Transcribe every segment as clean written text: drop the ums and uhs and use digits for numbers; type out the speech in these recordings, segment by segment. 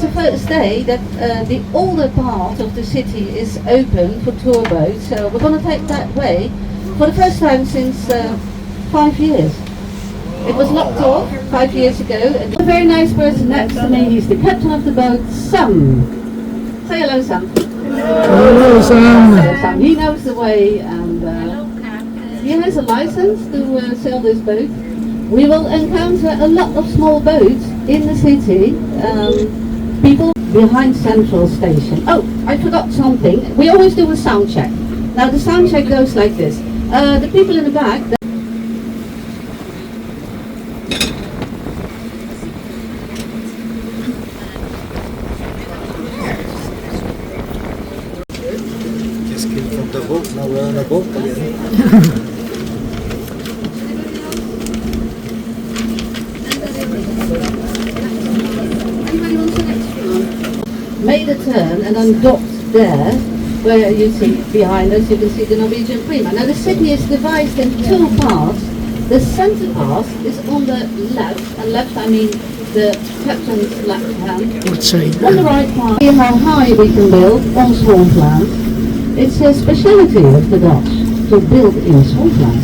it's the first day that the older part of the city is open for tour boats, so we're going to take that way for the first time since 5 years. It was locked off 5 years ago. And a very nice person next to me, he's the captain of the boat, Sam. Say hello, Sam. Hello, Sam. So, Sam, he knows the way, and he has a license to sail this boat. We will encounter a lot of small boats in the city. People behind Central Station. Oh, I forgot something. We always do a sound check. Now the sound check goes like this. The people in the back. Just came from the boat, now we're on a boat again. Made a turn and then docked there, where you see behind us, you can see the Norwegian Prima. Now the city is divided in two parts. The center part is on the left, and left I mean the captain's left hand. On the right part, see how high we can build on swampland. It's a speciality of the Dutch to build in swampland.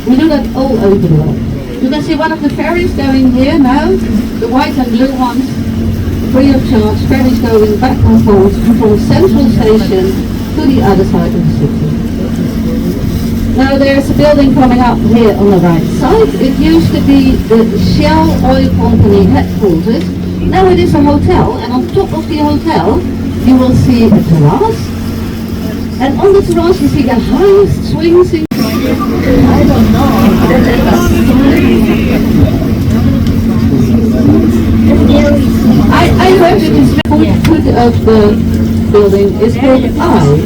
We do that all over the world. You can see one of the ferries going here now, the white and blue ones. Free of charge, ferries going back and forth from Central Station to the other side of the city. Now there's a building coming up here on the right side. It used to be the Shell Oil Company headquarters. Now it is a hotel, and on top of the hotel you will see a terrace. And on the terrace you see the highest swings in... I don't I heard it is the foot of the building is called I.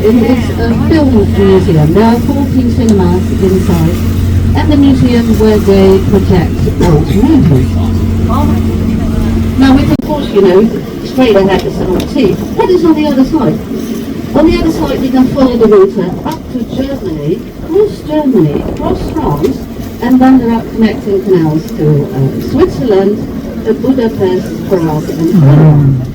It is a film museum. There are 14 cinemas inside, and the museum where they project old movies. Now, of course, you know, straight ahead is the North Sea. What is on the other side? On the other side, you can follow the water up to Germany, across France, and then there are connecting canals to Switzerland, Budapest, Prague, and Prague.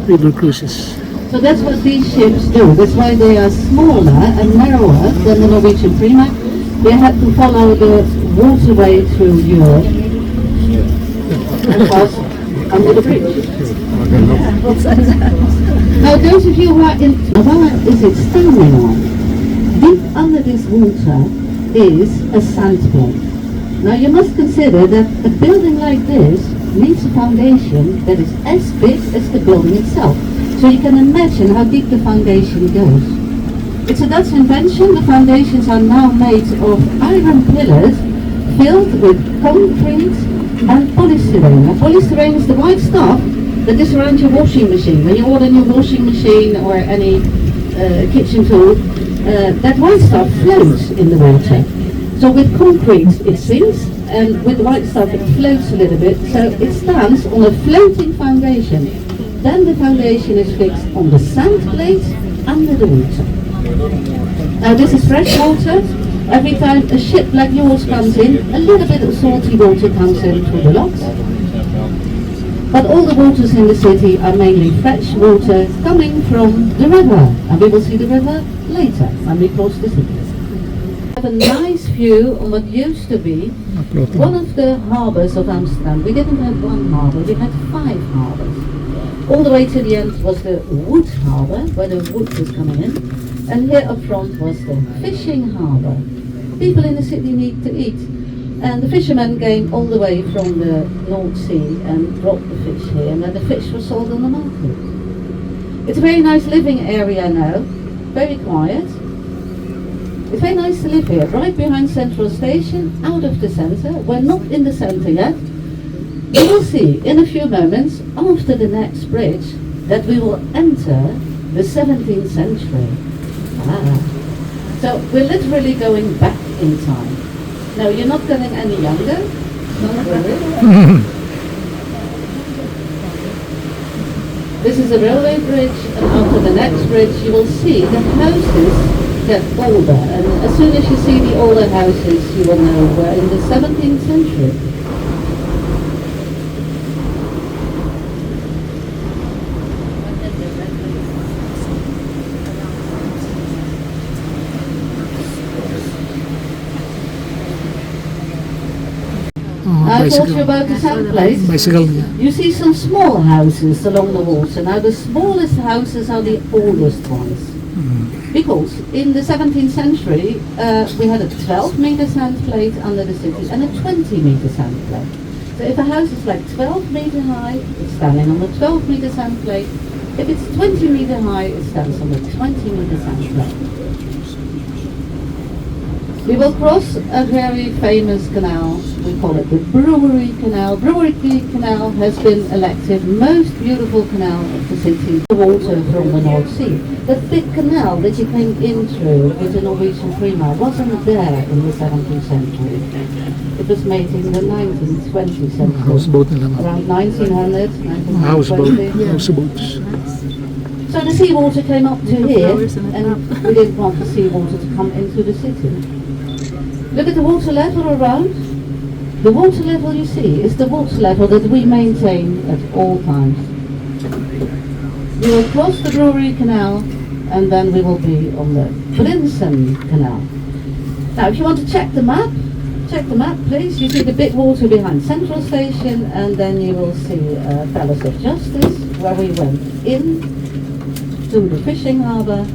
River cruises. So that's what these ships do. That's why they are smaller and narrower than the Norwegian Prima. They have to follow the waterway through Europe and pass under the bridge. Now those of you who are in... Where is it standing on? Deep under this water is a sandbank. Now you must consider that a building like this needs a foundation that is as big as the building itself. So you can imagine how deep the foundation goes. It's a Dutch invention. The foundations are now made of iron pillars filled with concrete and polystyrene. Now polystyrene is the white stuff that is around your washing machine. When you order a new washing machine or any kitchen tool, that white stuff floats in the water. So with concrete it sinks, and with white stuff it floats a little bit, so it stands on a floating foundation. Then the foundation is fixed on the sand plates under the water. Now this is fresh water. Every time a ship like yours comes in, a little bit of salty water comes in through the locks. But all the waters in the city are mainly fresh water coming from the river, and we will see the river later when we cross the city. We have a nice view on what used to be one of the harbours of Amsterdam. We didn't have one harbour, we had 5 harbours. All the way to the end was the wood harbour, where the wood was coming in, and here up front was the fishing harbour. People in the city need to eat, and the fishermen came all the way from the North Sea and dropped the fish here, and then the fish was sold on the market. It's a very nice living area now, very quiet. It's very nice to live here, right behind Central Station, out of the centre. We're not in the centre yet. You will see in a few moments, after the next bridge, that we will enter the 17th century. So we're literally going back in time. No, you're not getting any younger, don't worry. This is a railway bridge, and after the next bridge you will see the houses get older, and as soon as you see the older houses you will know we're in the 17th century. I told bicycle. you about the sand place. Bicycle niya. You see some small houses along the water. Now the smallest houses are the oldest ones. Because in the 17th century we had a 12-meter sand plate under the city and a 20-meter sand plate. So if a house is like 12 meter high, it's standing on the 12-meter sand plate. If it's 20 meter high, it stands on the 20-meter sand plate. We will cross a very famous canal. We call it the Brewery Canal. Brewery Canal has been elected most beautiful canal of the city. The water from the North Sea. The big canal that you came in through with the Norwegian Prima wasn't there in the 17th century. It was made in the 19th, 20th century. Houseboat nila ma'am. Around 1900, Houseboat. 1920. Houseboats. So the seawater came up to here, and we didn't want the seawater to come into the city. Look at the water level around. The water level you see is the water level that we maintain at all times. We will cross the Brewery Canal, and then we will be on the Prinsen Canal. Now, if you want to check the map, please. You see the big water behind Central Station, and then you will see Palace of Justice, where we went in to the fishing harbour,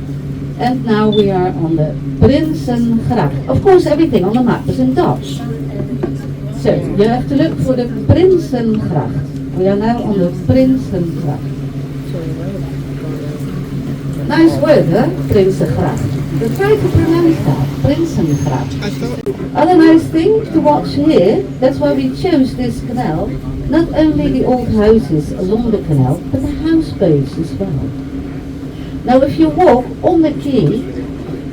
and now we are on the Prinsengracht. Of course, everything on the map is in Dutch. So, you have to look for the Prinsengracht. We are now on the Prinsengracht. Nice word, huh? Prinsengracht. But try to pronounce that, Prinsengracht. Other nice thing to watch here, that's why we chose this canal, not only the old houses along the canal, but the houseboats as well. Now if you walk on the quay,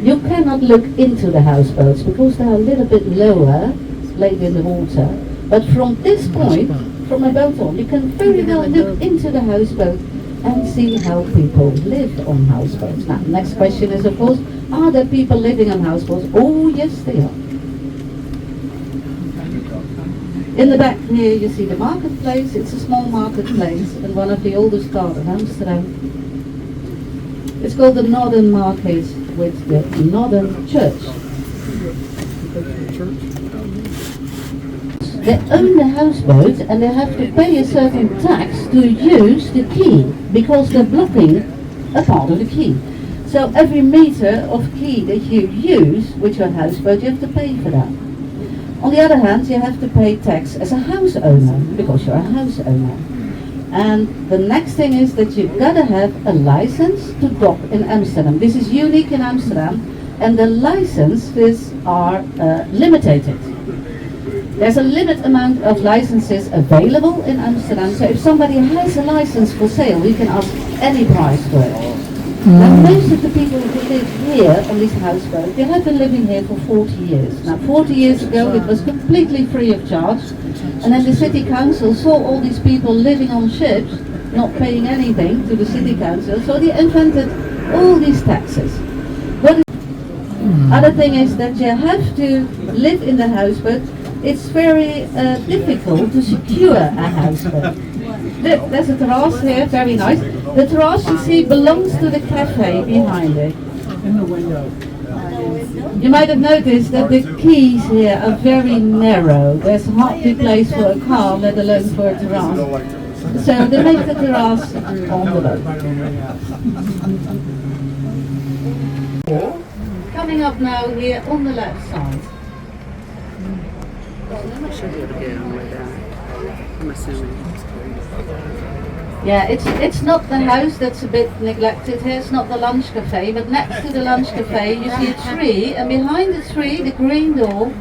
you cannot look into the houseboats because they are a little bit lower, laid in the water. But from this point, from a boat on, you can very well look into the houseboat and see how people live on houseboats. Now, next question is, of course, are there people living on houseboats? Oh, yes, they are. In the back here, you see the marketplace. It's a small marketplace and one of the oldest parts of Amsterdam. It's called the Northern Market with the Northern Church. They own the houseboat and they have to pay a certain tax to use the quay because they're blocking a part of the quay. So every meter of quay that you use with your houseboat, you have to pay for that. On the other hand, you have to pay tax as a house owner because you're a house owner. And the next thing is that you've got to have a license to dock in Amsterdam. This is unique in Amsterdam, and the licenses are limited. There's a limit amount of licenses available in Amsterdam, so if somebody has a license for sale, you can ask any price for it. Now, most of the people who live here on this houseboat, they have been living here for 40 years. Now, 40 years ago, it was completely free of charge, and then the city council saw all these people living on ships, not paying anything to the city council, so they invented all these taxes. Other thing is that you have to live in the houseboat. It's very difficult to secure a houseboat. There's a terrace here, very nice. The terrace you see belongs to the cafe behind it. You might have noticed that the quays here are very narrow. There's hardly place for a car, let alone for a terrace. So they make the terrace on the boat. Coming up now here on the left side. Yeah, it's not the house that's a bit neglected here, it's not the lunch cafe, but next to the lunch cafe you see a tree, and behind the tree, the green door,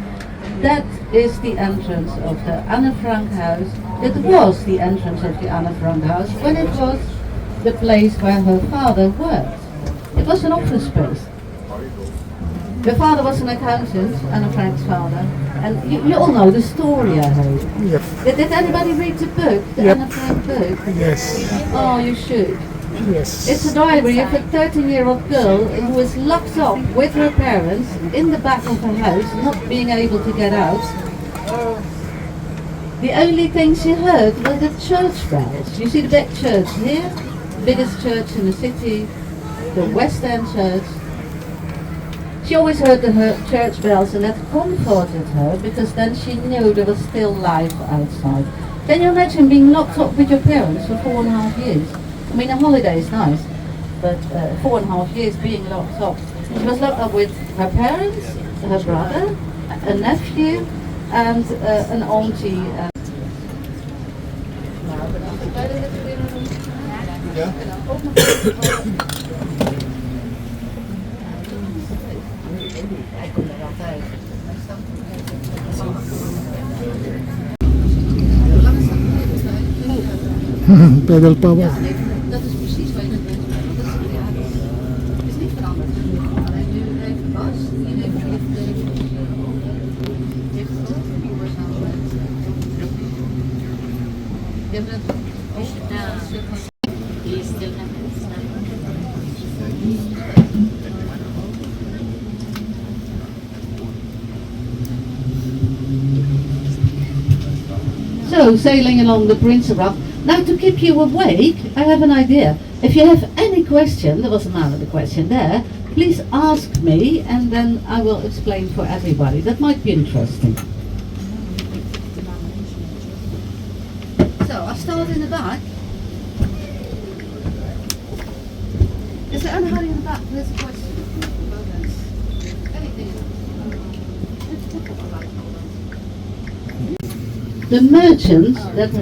that is the entrance of the Anne Frank house. It was the entrance of the Anne Frank house when it was the place where her father worked. It was an office space. Her father was an accountant, Anne Frank's father, and you all know the story, I hope. Yep. Did anybody read the book, the Yep. Anne Frank book? Yes. Oh, you should. Yes. It's a diary of a 13-year-old girl who was locked up with her parents in the back of her house, not being able to get out. The only thing she heard were the church bells. You see the big church here, biggest church in the city, the West End Church. She always heard the church bells, and that comforted her because then she knew there was still life outside. Can you imagine being locked up with your parents for 4.5 years? I mean, a holiday is nice, but 4.5 years being locked up. She was locked up with her parents, her brother, a nephew, and an auntie. Pedal power. Dat is precies wat je net bent. Het is niet veranderd. Alleen nu even Bas, die heeft So, sailing along the Prinsengracht. Now, to keep you awake, I have an idea. If you have any question, there was another question there, please ask me and then I will explain for everybody. That might be interesting. So, I'll start in the back. Is there anybody in the back who has a question? Anything? The merchants that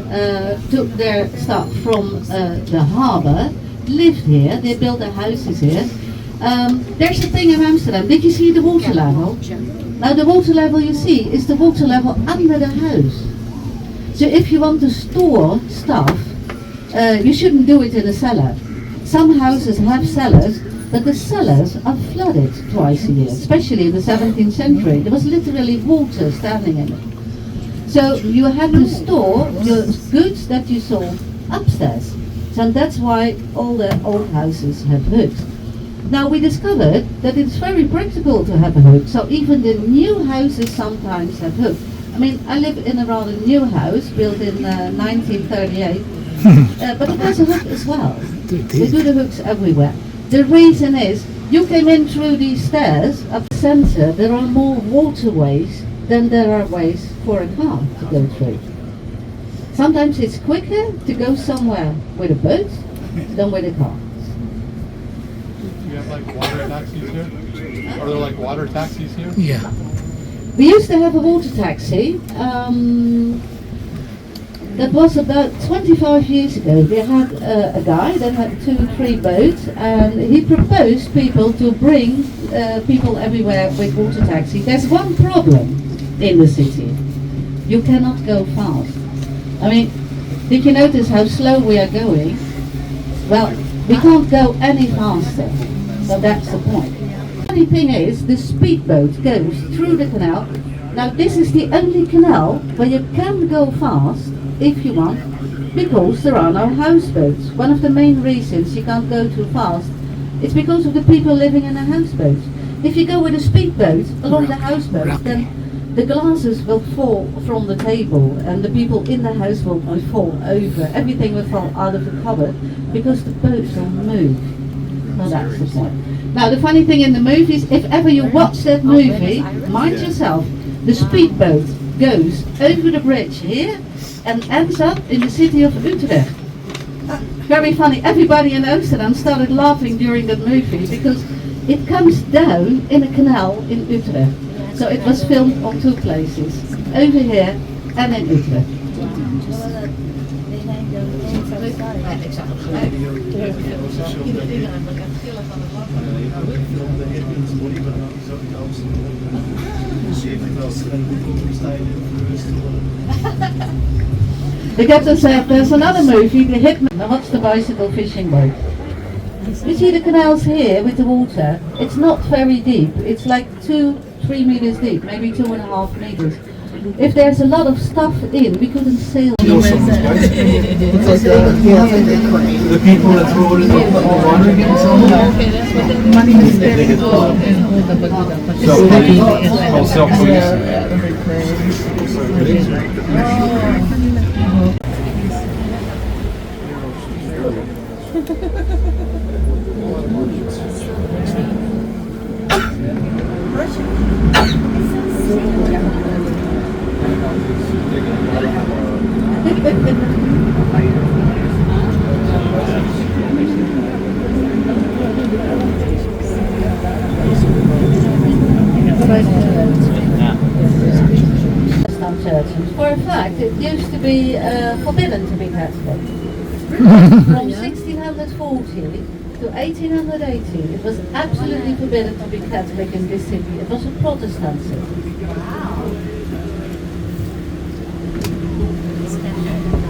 took their stuff from the harbour lived here. They built their houses here. There's a thing in Amsterdam. Did you see the water level? Now the water level you see is the water level under the house. So if you want to store stuff, you shouldn't do it in a cellar. Some houses have cellars, but the cellars are flooded twice a year, especially in the 17th century. There was literally water standing in it. So you have to store your goods that you sold upstairs. And that's why all the old houses have hooks. Now we discovered that it's very practical to have a hook. So even the new houses sometimes have hooks. I mean, I live in a rather new house built in 1938, but it has a hook as well. They do the hooks everywhere. The reason is, you came in through these stairs up the centre, there are more waterways than there are ways for a car to go through. Sometimes it's quicker to go somewhere with a boat than with a car. You have like water taxis here? Are there like water taxis here? Yeah. We used to have a water taxi. That was about 25 years ago. We had a guy that had 2-3 boats, and he proposed people to bring people everywhere with water taxi. There's one problem in the city. You cannot go fast. I mean, did you notice how slow we are going? Well, we can't go any faster. So that's the point. The funny thing is, the speedboat goes through the canal. Now this is the only canal where you can go fast if you want, because there are no houseboats. One of the main reasons you can't go too fast is because of the people living in the houseboats. If you go with a speedboat along the houseboat, then the glasses will fall from the table and the people in the houseboat will fall over. Everything will fall out of the cupboard because the boat will move. Well, that's the point. Now the funny thing in the movies, if ever you watch that movie, mind yourself, the speedboat goes over the bridge here and ends up in the city of Utrecht. Very funny. Everybody in Amsterdam started laughing during that movie because it comes down in a canal in Utrecht. So it was filmed on 2 places, over here and in Utrecht. The captain said, there's another movie, The Hitman. Now what's the bicycle fishing boat? You see the canals here with the water, it's not very deep. It's like 2-3 meters deep, maybe 2.5 meters. If there's a lot of stuff in, we couldn't sail. The people that throw it in the water again, self-policing. Protestant churches. For a fact, it used to be forbidden to be Catholic. From 1640 to 1880, it was absolutely forbidden to be Catholic in this city. It was a Protestant city.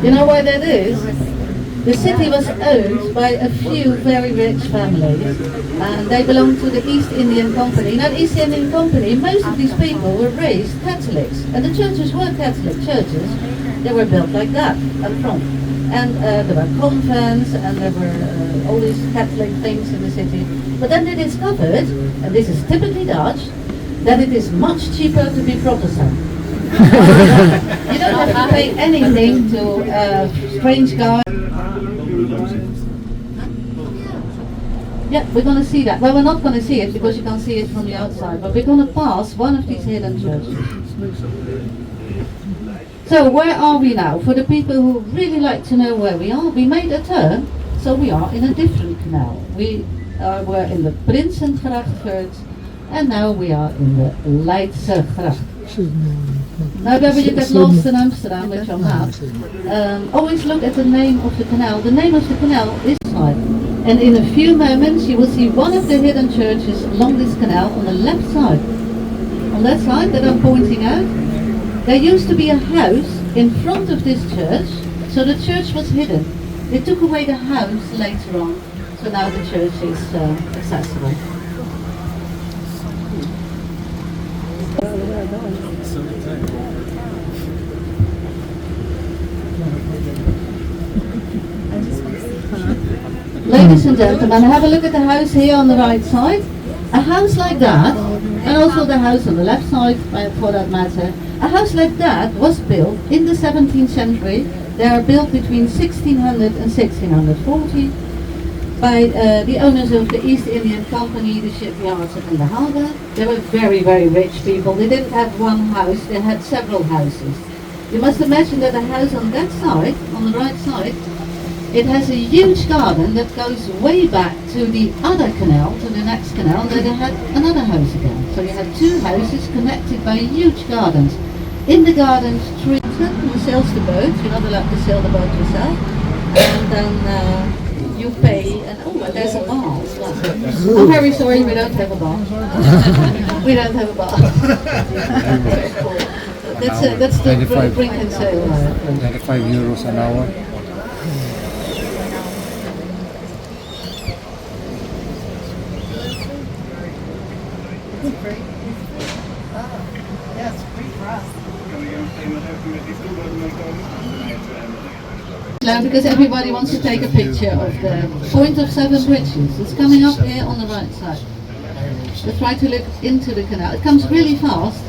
You know why that is? The city was owned by a few very rich families, and they belonged to the East Indian Company. Now, the East Indian Company, most of these people were raised Catholics, and the churches were Catholic churches. They were built like that, up front. And there were convents, and there were all these Catholic things in the city. But then they discovered, and this is typically Dutch, that it is much cheaper to be Protestant. You don't have to pay anything to strange guys. Yeah, we're going to see that. Well, we're not going to see it because you can't see it from the outside, but we're going to pass one of these hidden churches. So where are we now? For the people who really like to know where we are, we made a turn, so we are in a different canal. We were in the Prinsengracht first, and now we are in the Leidse Gracht. Now when you get lost in Amsterdam with your map, always look at the name of the canal. The name of the canal is side. And in a few moments you will see one of the hidden churches along this canal on the left side. On that side that I'm pointing out, there used to be a house in front of this church, so the church was hidden. They took away the house later on, so now the church is accessible. Ladies and gentlemen, have a look at the house here on the right side. A house like that, and also the house on the left side, for that matter, a house like that was built in the 17th century. They are built between 1600 and 1640 by the owners of the East Indian Company, the shipyards and the harbour. They were very, very rich people. They didn't have one house, they had several houses. You must imagine that the house on that side, on the right side, it has a huge garden that goes way back to the other canal, to the next canal, and then they had another house again. So you had two houses connected by huge gardens. In the gardens, trees, who sails the boat, you're not allowed to sail the boat yourself, and then you pay, and oh, there's a bar as well. I'm very sorry, we don't have a bar. We don't have a bar. That's the drink and sail. 25 euros an hour. Because everybody wants to take a picture of the Point of Seven Bridges. It's coming up here on the right side. Let's try to look into the canal. It comes really fast.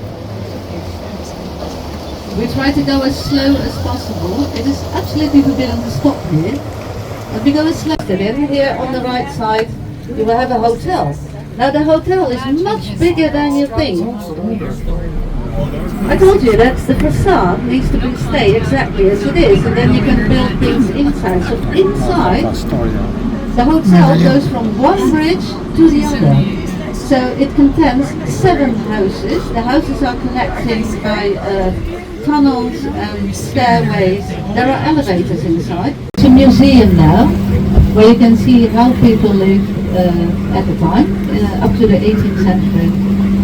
We try to go as slow as possible. It is absolutely forbidden to stop here. But we go as slow as here on the right side. You will have a hotel. Now the hotel is much bigger than you think. I told you that the facade needs to stay exactly as it is, and then you can build things inside. So inside, the hotel goes from one bridge to the other. So it contains 7 houses. The houses are connected by tunnels and stairways. There are elevators inside. It's a museum now, where you can see how people lived at the time, up to the 18th century.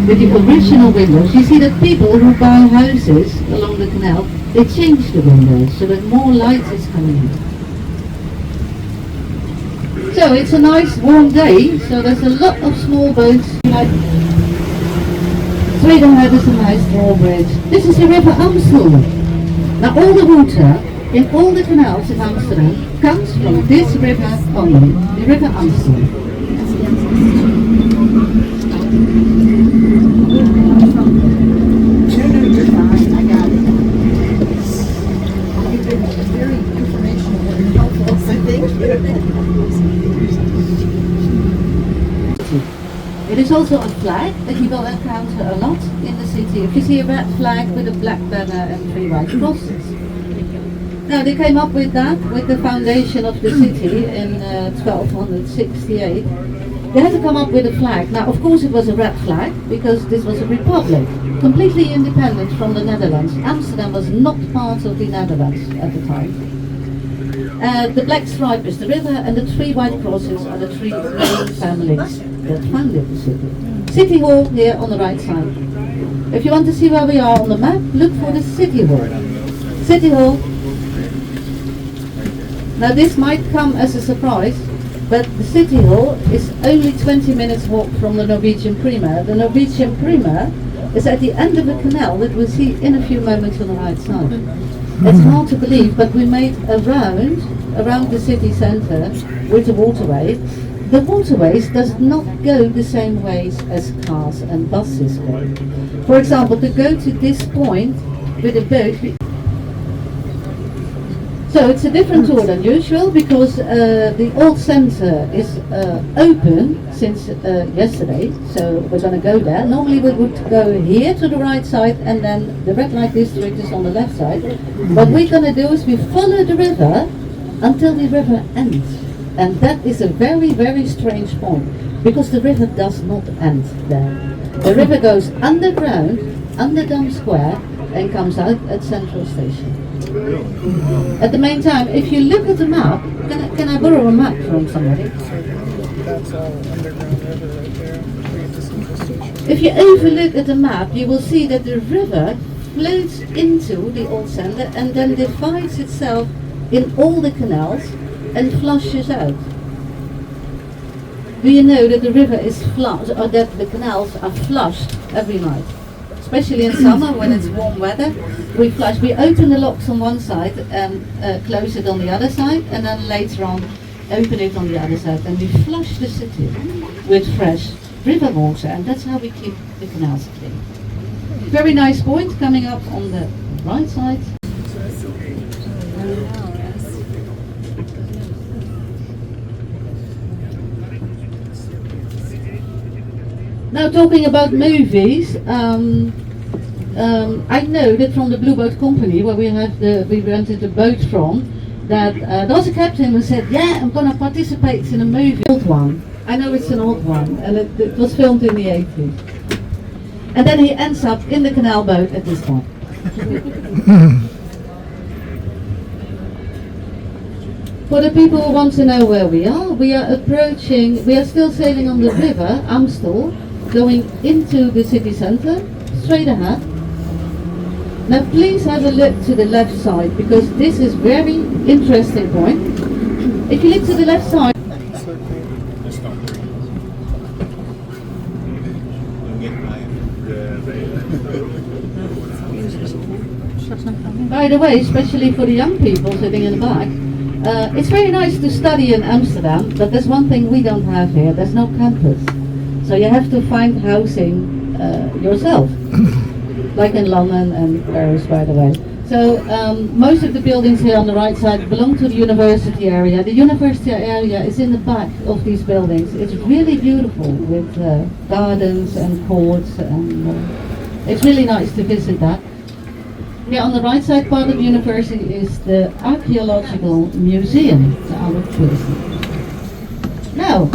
With the original windows, you see that people who buy houses along the canal, they change the windows so that more light is coming in. So it's a nice warm day, so there's a lot of small boats. Like Tweedenhout is a nice drawbridge. This is the River Amstel. Now all the water in all the canals in Amsterdam comes from this river only, the River Amstel. It is also a flag that you will encounter a lot in the city. If you see a red flag with a black banner and 3 white crosses. Now they came up with that, with the foundation of the city in 1268. They had to come up with a flag. Now of course it was a red flag because this was a republic, completely independent from the Netherlands. Amsterdam was not part of the Netherlands at the time. The black stripe is the river and the three white crosses are the three main families that founded the city. City Hall here on the right side. If you want to see where we are on the map, look for the City Hall. City Hall. Now this might come as a surprise, but the City Hall is only 20 minutes walk from the Norwegian Premier. The Norwegian Premier is at the end of a canal that we'll see in a few moments on the right side. It's hard to believe, but we made a round around the city centre with the waterway. The waterways does not go the same ways as cars and buses go. For example, to go to this point with a boat, so it's a different tour than usual because the old centre is open since yesterday, so we're going to go there. Normally we would go here to the right side and then the red light district is on the left side. What we're going to do is we follow the river until the river ends. And that is a very, very strange point because the river does not end there. The river goes underground, under Dam Square and comes out at Central Station. At the main time, if you look at the map, can I borrow a map from somebody? That's all underground river right there. We get to Central Station. If you overlook at the map, you will see that the river flows into the old centre and then divides itself in all the canals and flushes out. Do you know that the river is flushed, or that the canals are flushed every night? Especially in summer when it's warm weather, we flush. We open the locks on one side and close it on the other side, and then later on open it on the other side, and we flush the city with fresh river water, and that's how we keep the canals clean. Very nice point coming up on the right side. Now talking about movies, I know that from the Blue Boat Company, where we rented the boat from, that there was a captain who said, yeah, I'm going to participate in a movie. Old one. I know it's an old one, and it was filmed in the 80s. And then he ends up in the canal boat at this point. For the people who want to know where we are still sailing on the river, Amstel, going into the city centre, straight ahead. Now please have a look to the left side, because this is very interesting point. If you look to the left side, by the way, especially for the young people sitting in the back, it's very nice to study in Amsterdam, but there's one thing we don't have here, there's no campus. So you have to find housing yourself, like in London and Paris, by the way. So most of the buildings here on the right side belong to the university area. The university area is in the back of these buildings. It's really beautiful with gardens and courts, and it's really nice to visit that. Here on the right side part of the university is the archaeological museum, the oude Kisten. Now,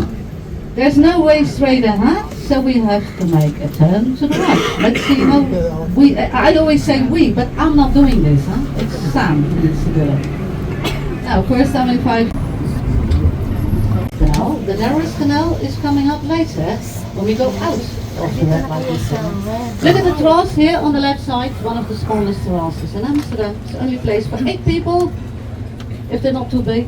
there's no way straight ahead, so we have to make a turn to the right. Let's see how I always say we, but I'm not doing this, huh? It's Sam who needs to do it. Now, first time in 5 canal, the narrowest canal is coming up later when we go out of the red light district. Look at the terrace here on the left side, one of the smallest terraces in Amsterdam. It's the only place for 8 people, if they're not too big.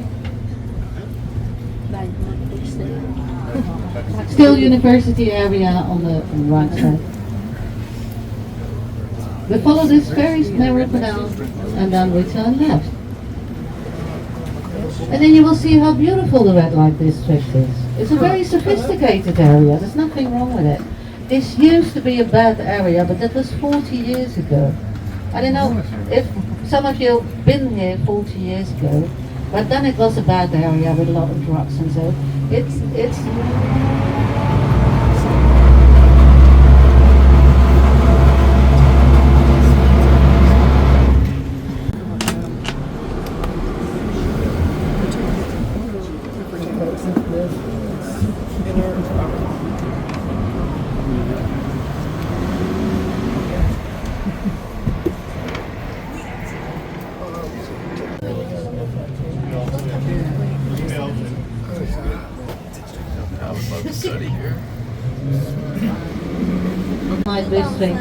Still university area on the right side. We follow this very narrow canal and then we turn left. And then you will see how beautiful the red light district is. It's a very sophisticated area, there's nothing wrong with it. This used to be a bad area, but that was 40 years ago. I don't know if some of you have been here 40 years ago, but then it was a bad area with a lot of drugs and so. It's the city. Light district.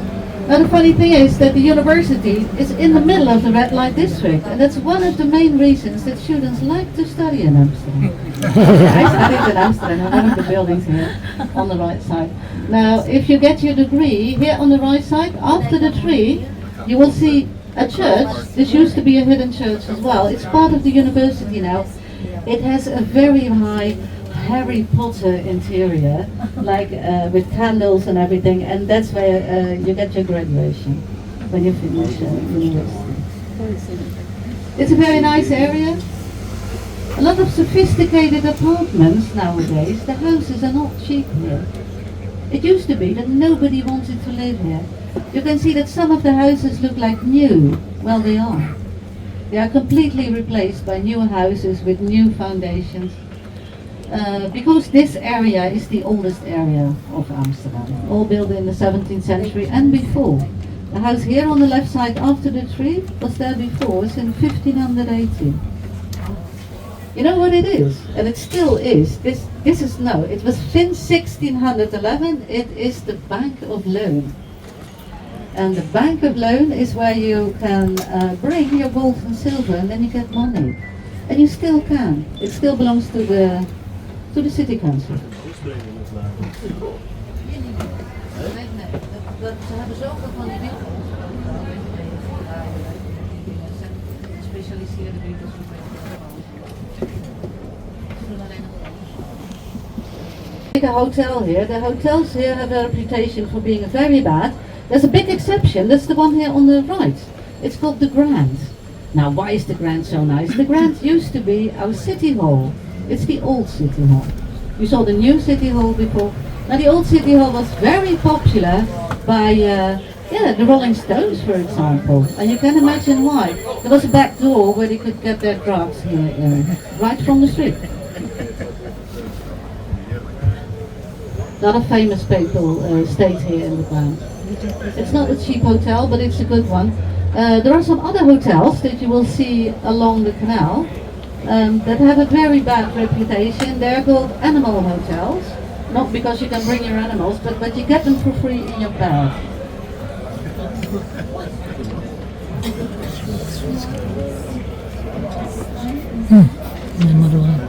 Now the funny thing is that the university is in the middle of the red light district, and that's one of the main reasons that students like to study in Amsterdam. I studied in Amsterdam, in one of the buildings here on the right side. Now, if you get your degree here on the right side, after the tree, you will see a church. This used to be a hidden church as well. It's part of the university now. It has a very high Harry Potter interior, like with candles and everything, and that's where you get your graduation when you finish university. It's a very nice area. A lot of sophisticated apartments nowadays. The houses are not cheap here. It used to be that nobody wanted to live here. You can see that some of the houses look like new. Well, they are. They are completely replaced by new houses with new foundations. Because this area is the oldest area of Amsterdam, all built in the 17th century and before. The house here on the left side after the tree was there before, it's in 1580. You know what it is? And it still is. It was since 1611, it is the Bank of Loan. And the Bank of Loan is where you can bring your gold and silver and then you get money. And you still can. It still belongs to the city council. A hotel here. The hotels here have a reputation for being very bad. There's a big exception. That's the one here on the right. It's called the Grand. Now, why is the Grand so nice? The Grand used to be our city hall. It's the old city hall. You saw the new city hall before. Now, the old city hall was very popular by the Rolling Stones, for example. And you can imagine why. There was a back door where they could get their drugs here, right from the street. A lot of famous people stayed here in the Grand. It's not a cheap hotel, but it's a good one. There are some other hotels that you will see along the canal that have a very bad reputation. They're called animal hotels. Not because you can bring your animals, but you get them for free in your bed. Another one.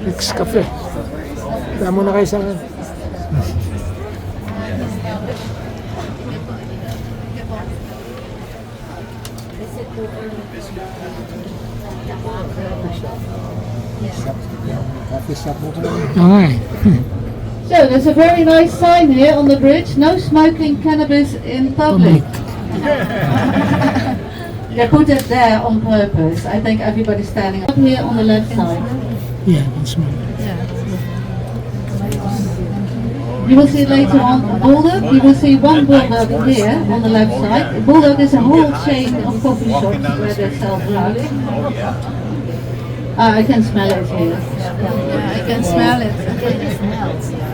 Next cafe. Kaya muna kayo sa akin. Okay. So there's a very nice sign here on the bridge, no smoking cannabis in public. They put it there on purpose. I think everybody's standing up here on the left side. Yeah, that's me. You will see later on a bulldog. You will see one bulldog here on the left side. A bulldog is a whole chain of coffee shops where they sell drugs. I can smell it here. Yeah, I can smell it.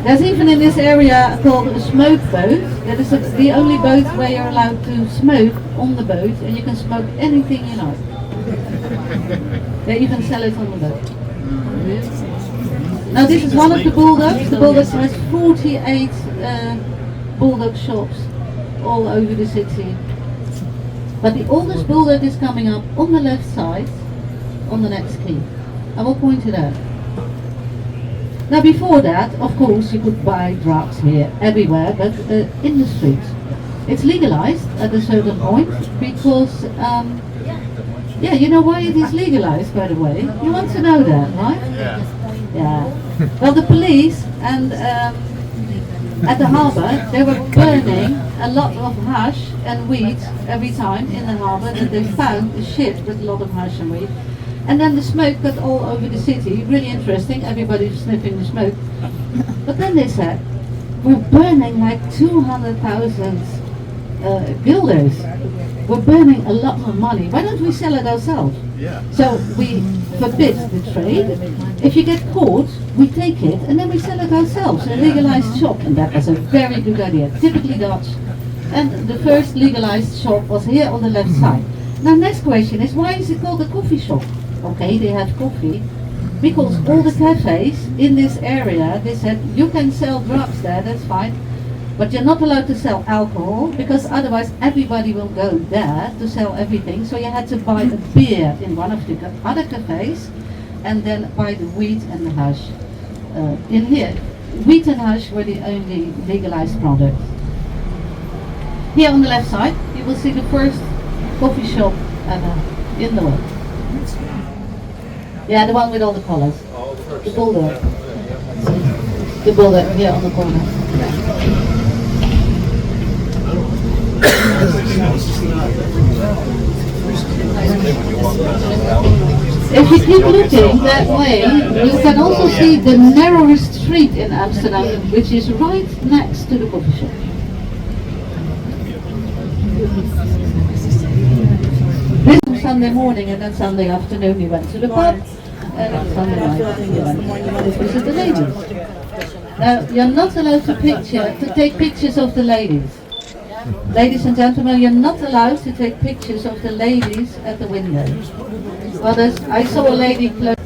There's even in this area called a smoke boat. That is the only boat where you're allowed to smoke on the boat, and you can smoke anything you like. They even sell it on the boat. Now this is one of the bulldogs. The bulldog has 48 bulldog shops all over the city. But the oldest bulldog is coming up on the left side, on the next key. I will point it out. Now before that, of course, you could buy drugs here everywhere, but in the streets. It's legalized at a certain point because, yeah, you know why it is legalized, by the way? You want to know that, right? Yeah. Well, the police and at the harbour, they were burning a lot of hash and weed every time in the harbour that they found a ship with a lot of hash and weed. And then the smoke got all over the city, really interesting, everybody was sniffing the smoke. But then they said, we're burning like 200,000 guilders. We're burning a lot of money. Why don't we sell it ourselves? So we forbid the trade. If you get caught, we take it and then we sell it ourselves in a legalized shop. And that was a very good idea, typically Dutch. And the first legalized shop was here on the left side. Now next question is, why is it called a coffee shop? Okay, they have coffee. Because all the cafes in this area, they said, you can sell drugs there, that's fine. But you're not allowed to sell alcohol, because otherwise everybody will go there to sell everything. So you had to buy a beer in one of the other cafes, and then buy the wheat and the hash in here. Wheat and hash were the only legalized products. Here on the left side, you will see the first coffee shop ever in the world. Yeah, the one with all the colors. The bulldog. The bulldog here on the corner. If you keep looking that way, you can also see the narrowest street in Amsterdam, which is right next to the coffee shop. This was Sunday morning, and then Sunday afternoon we went to the pub, and on Sunday night we went to visit the ladies. You're not allowed to take pictures of the ladies. Ladies and gentlemen, you're not allowed to take pictures of the ladies at the window. Well, I saw a lady close.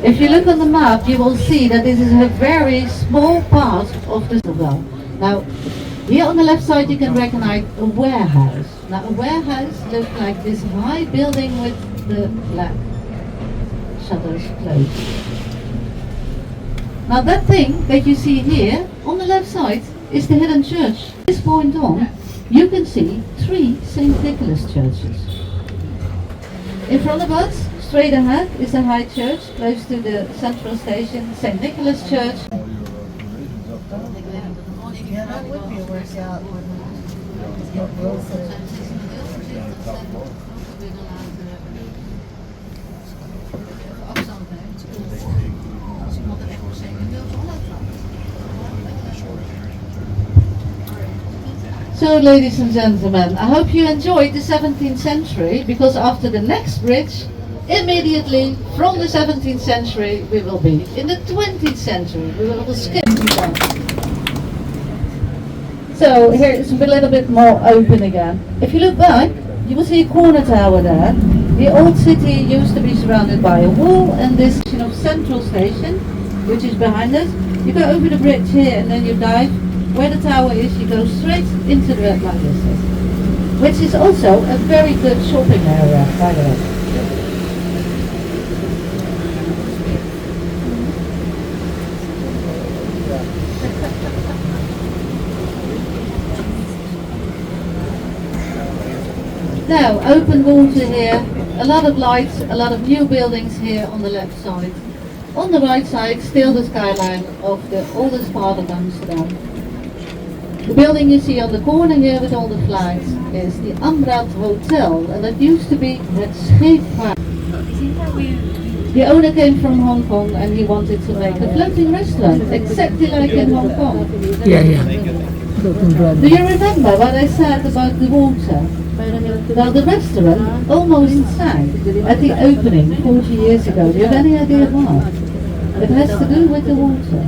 If you look on the map, you will see that this is a very small part of the well. Now, here on the left side you can recognize a warehouse. Now, a warehouse looks like this high building with the black shutters closed. Now that thing that you see here on the left side is the hidden church. From this point on, you can see 3 St. Nicholas churches. In front of us, straight ahead, is a high church close to the central station, St. Nicholas Church. Yeah, that would be a workout. So, ladies and gentlemen, I hope you enjoyed the 17th century, because after the next bridge, immediately from the 17th century, we will be in the 20th century. We will skip that. So, here it's a little bit more open again. If you look back, you will see a corner tower there. The old city used to be surrounded by a wall, and this of central station, which is behind us. You go over the bridge here and then you dive. Where the tower is, you go straight into the red light district, which is also a very good shopping area, by the way. Now, open water here, a lot of lights, a lot of new buildings here on the left side. On the right side, still the skyline of the oldest part of Amsterdam. The building you see on the corner here with all the flags is the Amrad Hotel, and that used to be het Scheepvaart. The owner came from Hong Kong and he wanted to make a floating restaurant, exactly like in Hong Kong. Yeah. Do you remember what I said about the water? Well, the restaurant almost sank at the opening 40 years ago. Do you have any idea why? It has to do with the water.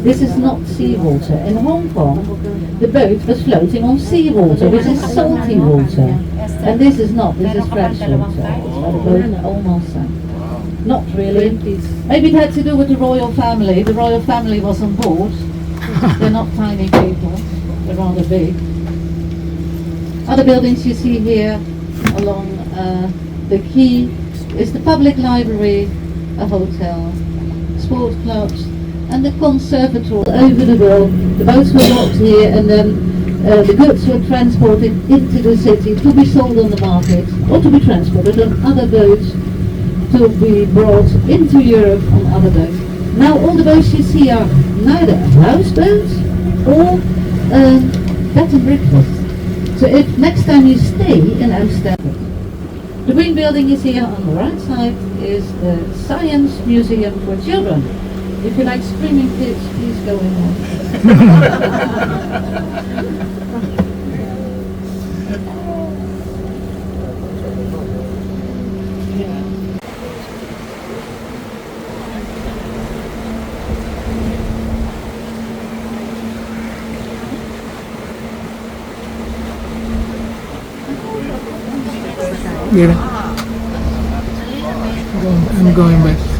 This is not seawater. In Hong Kong, the boat was floating on seawater, which is salty water. And this is not, this is fresh water. So the boat almost sank. Not really. Maybe it had to do with the royal family. The royal family was on board. They're not tiny people, they're rather big. Other buildings you see here along the quay is the public library, a hotel, sports clubs, and the conservatory over the world. The boats were docked here, and then the goods were transported into the city to be sold on the market, or to be transported on other boats to be brought into Europe on other boats. Now all the boats you see are neither houseboats or bed and breakfast. So if next time you stay in Amsterdam, the green building you see on the right side is the Science Museum for Children. If you like screaming kids, please go in there. Yeah. I'm going back.